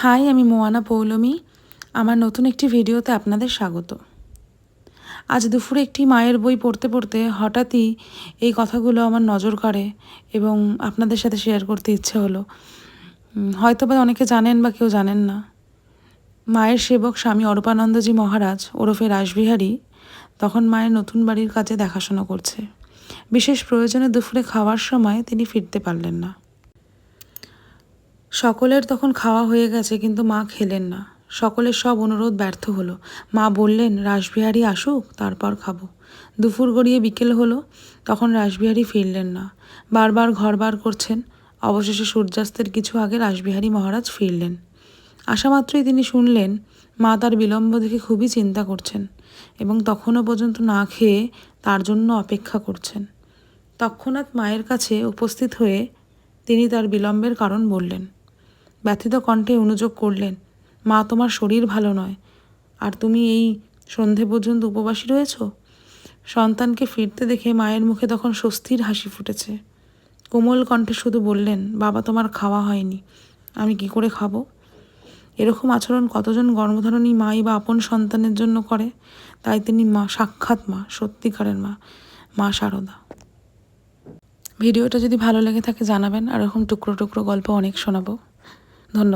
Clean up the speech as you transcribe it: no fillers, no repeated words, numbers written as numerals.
High, আমি Moana Poulami. আমার নতুন একটি ভিডিওতে আপনাদের স্বাগত। আজ দুপুরে একটি মায়ের বই পড়তে পড়তে হঠাৎই এই কথাগুলো আমার নজর কাড়ে এবং আপনাদের সাথে শেয়ার করতে ইচ্ছে হলো। হয়তো বা অনেকে জানেন বা কেউ জানেন না। মায়ের সেবক স্বামী অরূপানন্দজি মহারাজ ওরফে রাসবিহারী তখন মায়ের নতুন বাড়ির কাজে দেখাশোনা করছে। বিশেষ প্রয়োজনে দুপুরে খাওয়ার সময় তিনি ফিরতে পারলেন না। সকলের তখন খাওয়া হয়ে গেছে, কিন্তু মা খেলেন না। সকলের সব অনুরোধ ব্যর্থ হলো। মা বললেন রাসবিহারী আসুক, তারপর খাবো। দুপুর গড়িয়ে বিকেল হলো, তখন রাসবিহারী ফিরলেন না। বারবার ঘর বার করছেন। অবশেষে সূর্যাস্তের কিছু আগে রাসবিহারী মহারাজ ফিরলেন। আসা মাত্রই তিনি শুনলেন মা তার বিলম্ব দেখে খুবই চিন্তা করছেন এবং তখনও পর্যন্ত না খেয়ে তার জন্য অপেক্ষা করছেন। তৎক্ষণাৎ মায়ের কাছে উপস্থিত হয়ে তিনি তার বিলম্বের কারণ বললেন। ব্যথিত কণ্ঠে অনুযোগ করলেন, মা, তোমার শরীর ভালো নয়, আর তুমি এই সন্ধে পর্যন্ত উপবাসী রয়েছ। সন্তানকে ফিরতে দেখে মায়ের মুখে তখন স্বস্তির হাসি ফুটেছে। কোমল কণ্ঠে শুধু বললেন, বাবা, তোমার খাওয়া হয়নি, আমি কি করে খাবো? এরকম আচরণ কতজন গর্ভধারণী মাই বা আপন সন্তানের জন্য করে? তাই তিনি মা, সাক্ষাৎ মা, সত্যিকারের মা, মা শারদা। ভিডিওটা যদি ভালো লেগে থাকে জানাবেন, আর এরকম টুকরো টুকরো গল্প অনেক শোনাবো। ধন্যবাদ।